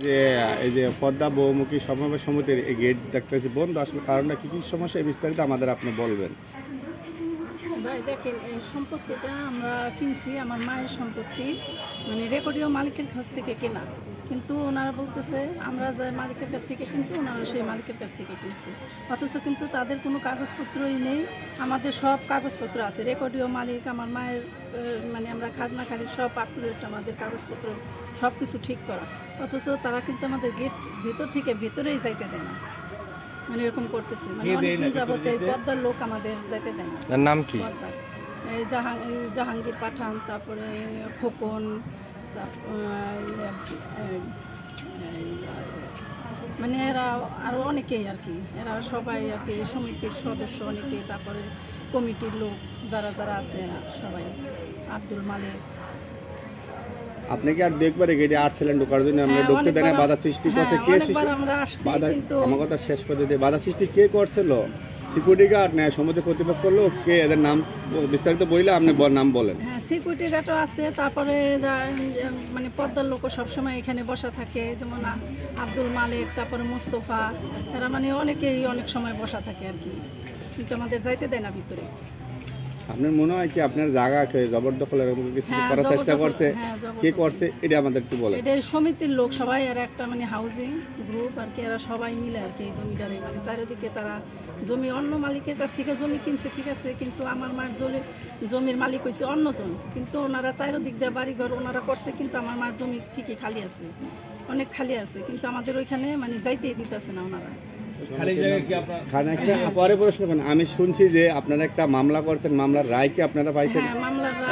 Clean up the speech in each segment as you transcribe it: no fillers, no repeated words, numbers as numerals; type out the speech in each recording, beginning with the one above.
যে এই যে পদ্মা বহুমুখী সমাবেশ সমিতির এই গেট দেখতেছি বন্ধ, আসলে কারণটা কি সমস্যা বিস্তারিত আমাদের আপনি বলবেন। ভাই দেখেন, এই সম্পত্তিটা আমরা কিনছি, আমার মায়ের সম্পত্তি, মানে রেকর্ডীয় মালিকের কাছ থেকে কেনা, কিন্তু ওনারা বলতেছে আমরা যে মালিকের কাছ থেকে কিনছি ওনারা সেই মালিকের কাছ থেকে কিনছি, অথচ কিন্তু তাদের কোনো কাগজপত্রই নেই। আমাদের সব কাগজপত্র আছে, রেকর্ডীয় মালিক আমার মায়ের, মানে আমরা খাজনাখালির সব আপডেট, আমাদের কাগজপত্র সব কিছু ঠিক করা, অথচ তারা কিন্তু আমাদের গেট ভিতর থেকে ভেতরেই যাইতে দেয় না, মানে এরকম করতেছে। মানে অনেকদিন যাবত এই পদ্মার লোক আমাদের যাইতে দেয় না। তার নাম কি? জাহাঙ্গীর পাঠান, তারপরে খোকন, মানে এরা আরও অনেকেই আর কি, এরা সবাই আর কি সমিতির সদস্য অনেকে, তারপরে কমিটির লোক যারা যারা আছে এরা সবাই, আব্দুল মালিক। আপনি কি আর দেখবার গেটে আসছিলেন ঢোকার জন্য, আমরা ঢুকতে দেন বাধা সৃষ্টি করছে কে? আমার কথা শেষ করে দিতে, বাধা সৃষ্টি কে করছিল? সিকিউরিটি গার্ড না সমিতি প্রতিপক্ষ লোক কে? এদের নাম বিস্তারিত বইলে আপনি নাম বলেন। হ্যাঁ, সিকিউরিটি গার্ডও আছে, তারপরে মানে পদ্মার লোকও সবসময় এখানে বসা থাকে, যেমন আব্দুল মালিক, তারপরে মুস্তফা, এরা মানে অনেকেই অনেক সময় বসা থাকে আর কি, কিন্তু আমাদের যাইতে দেয় না ভিতরে। আপনার মনে হয় কি আপনার জায়গাকে জবরদখলের কিছু করার চেষ্টা করছে? কে করছে এটা আমাদের একটু বলেন। এটা সমিতির লোক সবাই, আর একটা মানে হাউজিং গ্রুপ আর কি, এরা সবাই মিলে আর কি এই জমিদারে, মানে চারিদিকে তারা জমি অন্য মালিকের কাছ থেকে জমি কিনছে, ঠিক আছে, কিন্তু আমার মায়ের জমির মালিক হয়েছে অন্যজন, কিন্তু ওনারা চারিদিক দিয়ে বাড়িঘর ওনারা করছে, কিন্তু আমার মায়ের জমি ঠিকই খালি আছে, অনেক খালি আছে, কিন্তু আমাদের ওইখানে মানে যাইতেই দিতেছে না ওনারা। পরে প্রশ্ন করেন, আমি শুনছি যে আপনারা একটা মামলা করছেন, মামলার রায় কি আপনারা পাইছেন?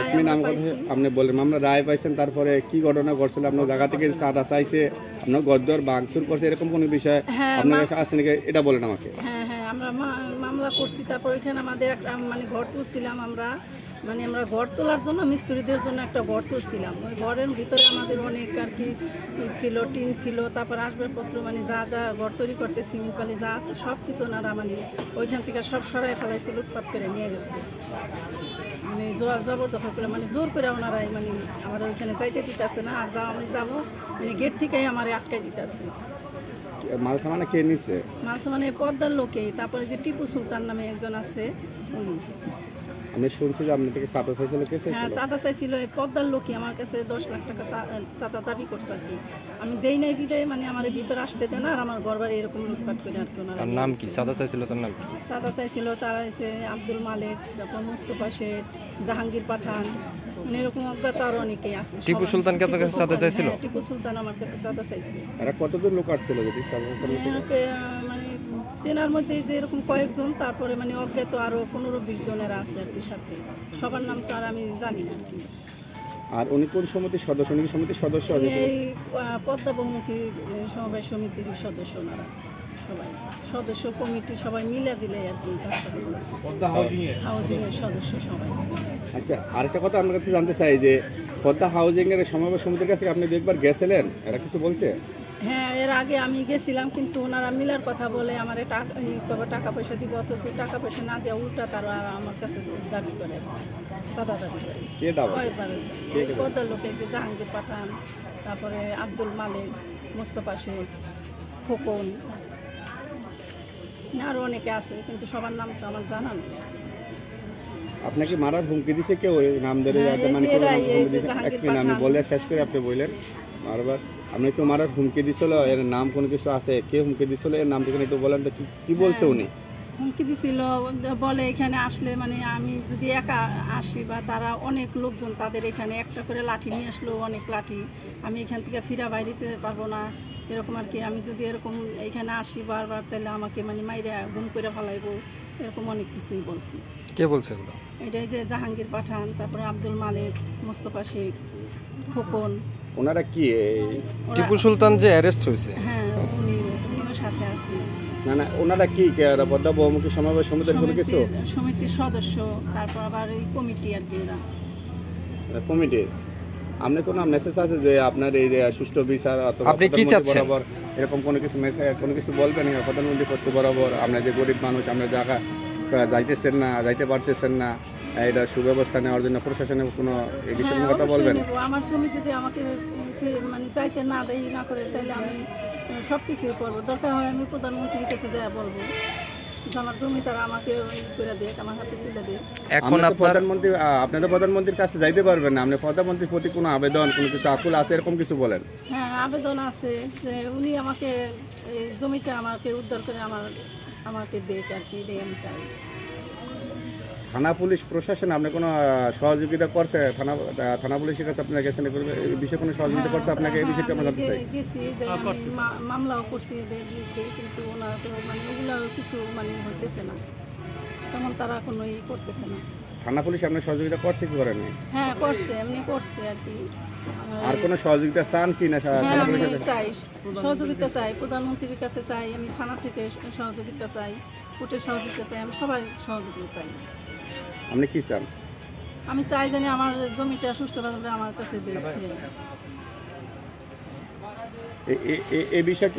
আপনি নাম কথা আপনি বলেন, মামলার রায় পাইছেন, তারপরে কি ঘটনা ঘটছিল? আপনার জায়গা থেকে চাঁদা চাইছে, আপনার গদ্দর ভাঙচুর করছে, এরকম কোনো বিষয় আপনার কাছে আছে নাকি এটা বলেন আমাকে। হ্যাঁ হ্যাঁ, আমরা মামলা করছি, তারপর ওইখানে আমাদের একটা মানে ঘর তুলছিলাম আমরা, মানে আমরা ঘর তোলার জন্য মিস্ত্রিদের জন্য একটা ঘর তুলছিলাম, ওই ঘরের ভিতরে আমাদের অনেক আর কি ছিল, টিন ছিল, তারপর আসবাবপত্র মানে যা যা ঘর তৈরি করতে সিমেন্ট বালি যা আছে সব কিছু ওনারা মানে ওইখান থেকে সব সরাই ফেলাইছে, লুটপাট করে নিয়ে গেছে, মানে জবরদখল করে, মানে জোর করে ওনারাই মানে আমার ওইখানে যাইতে দিতেছে না, আর যা আমি যাবো মানে গেট থেকেই আমার আটকাই দিতেছে। মালসা মানে কে নিচ্ছে? মালসা মানে পদ্মার লোকেই, তারপরে যে টিপু সুলতান নামে একজন আছে উনি। আমি শুনছি যে আপনার থেকে চাঁদা চাইছিল, কে চাইছিল? হ্যাঁ, চাঁদা চাইছিল এই পদ্মার লোকই, আমার কাছে 10 লাখ টাকা চাঁদা দাবি করছে আর কি, আমি দেই নাই বিদায়, মানে আমার ভিতরে আসতে দেয় না, আর আমার ঘর বাড়ি এরকম লুটপাট করে আর কি। তার নাম কি? চাঁদা চাইছিল তার নাম কি? চাঁদা চাইছিল তারা হচ্ছে আব্দুল মালিক, তারপর মুস্তফা শেখ, জাহাঙ্গীর পাঠান, মানে এরকম অজ্ঞাত আরো অনেকেই আছে। টিপু সুলতান কি আপনার কাছে চাঁদা চাইছিল? টিপু সুলতান আমার কাছে চাঁদা চাইছে। এরা কতজন লোক আসছিল যদি চাঁদা চাইছিল? মানে চেনার মধ্যে যে এরকম কয়েকজন, তারপরে মানে অজ্ঞাত আরো 15-20 জনের আছে আর কি সাথে, সবার নাম তো আর আমি জানি না আর কি। আর উনি কোন সমিতির সদস্য? উনি সমিতির সদস্য? এই পদ্মা বহুমুখী সমবায় সমিতির সদস্য, ওনারা সবাই সদস্য, কমিটি সবাই মিলে দিলে আর কি পদ্মা হাউজিং এর সদস্য সবাই। আচ্ছা, আরেকটা কথা আপনার কাছে জানতে চাই যে পদ্মা হাউজিং এর সমাবেশ সমিতির কাছে আপনি একবার গেছিলেন, এরা কিছু বলছে? হ্যাঁ, এর আগে আমি গেছিলাম, কিন্তু ওনারা মিলার কথা বলে আমার টাকা পয়সা দিব, অথচ টাকা পয়সা না দেওয়া উল্টা তারা আমার কাছে দাবি করে, চাঁদা দাবি করে। কে দাবি? পদ্মার লোকে যে জাহাঙ্গীর পাঠান, তারপরে আব্দুল মালিক, মুস্তফা শেখ, খোকন, আরও অনেকে আছে, কিন্তু সবার নাম তো আমার জানা নেই। আপনাকে মারার হুমকি দিছে কেউ? নাম ধরে আমি বলে শেষ করে আপনি বললেন বারবার, আপনি কেউ মারার হুমকি দিছিল, এর নাম কোনো কিছু আছে? কে হুমকি দিছিল, এর নামটা একটু বলেন তো, কি বলছে উনি? হুমকি দিছিল বলে এখানে আসলে মানে আমি যদি একা আসি বা তারা অনেক লোকজন, তাদের এখানে একটা করে লাঠি নিয়ে আসলো, অনেক লাঠি, আমি এখান থেকে ফিরা বাইরেতে পারবো না, এরকম আর কি। আমি যদি এরকম এইখানে আসি বারবার, তাহলে আমাকে মানে মাইরা গুম করে ফেলাইবো, এরকম অনেক কিছুই বলছি। কে বলছে এগুলো? এটাই যে জাহাঙ্গীর পাঠান, তারপরে আব্দুল মালিক, মুস্তফা শেখ, খোকন। ওনারা কি টিপু সুলতান যে অ্যারেস্ট হয়েছে? হ্যাঁ, উনিও সাথে আছে। না না, ওনারা কি পদ্মা বহুমুখী সমাবেশ সমিতির কোনো কিছু? সমিতির সদস্য, তারপর আবার এই কমিটি আর কি, এরা কমিটি। আপনার কোনো মেসেজ আছে যে আপনার এই সুষ্ঠু বিচার আপনি কি চাচ্ছেন এরকম কোনো কিছু মেসেজ, কোনো কিছু বলবেন প্রধানমন্ত্রী পক্ষ বরাবর? আপনার যে গরিব মানুষ, আপনার জায়গা যাইতেছেন না, যাইতে পারতেছেন না, এটা সুব্যবস্থা নেওয়ার জন্য প্রশাসনের কোনো এই বিষয়ে হ্যাঁ, কথা অবশ্যই বলবেন? নেবো। আমার জমি যদি আমাকে মানে চাইতে না দেয় না করে, তাহলে আমি সব কিছুই করবো। দরকার হয় আমি প্রধানমন্ত্রীর কাছে যা বলবো, কিন্তু আমার জমি তারা আমাকে করে দিয়ে, আমার হাতে তুলে দিয়ে। এখন আপনার আপনি তো প্রধানমন্ত্রীর কাছে যাইতে পারবেন না, আপনি প্রধানমন্ত্রীর প্রতি কোনো আবেদন, কোনো কিছু আকুল আছে এরকম কিছু বলেন? হ্যাঁ, আবেদন আছে যে উনি আমাকে এই জমিটা আমাকে উদ্ধার করে আমাকে দেখ আর কি, এটাই আমি চাই। থানা পুলিশ প্রশাসন আপনি কোনো সহযোগিতা করছে? থানা পুলিশের কাছে আপনার গেছেন এই বিষয়ে কোনো সহযোগিতা করছে আপনাকে? এই বিষয়ে আমরা জানতে চাই। গেছি যে আমি মামলাও করছি এদের বিরুদ্ধে, কিন্তু ওনারা তো মানে ওগুলো কিছু মানে হইতেছে না, তেমন তারা কোনো ই করতেছে না। থানা পুলিশ আপনার সহযোগিতা করছে কি করেন? হ্যাঁ, করছে, এমনি করছে আর কি। আর কোনো সহযোগিতা চান কি না? হ্যাঁ, আমি চাই, সহযোগিতা চাই, প্রধানমন্ত্রীর কাছে চাই, আমি থানা থেকে সহযোগিতা চাই, কোর্টের সহযোগিতা চাই, আমি সবাই সহযোগিতা চাই। আপনি কি চান? আমি চাই জানি আমার জমিটা সুষ্ঠুভাবে আমার কাছে দিয়ে। এই বিষয়ে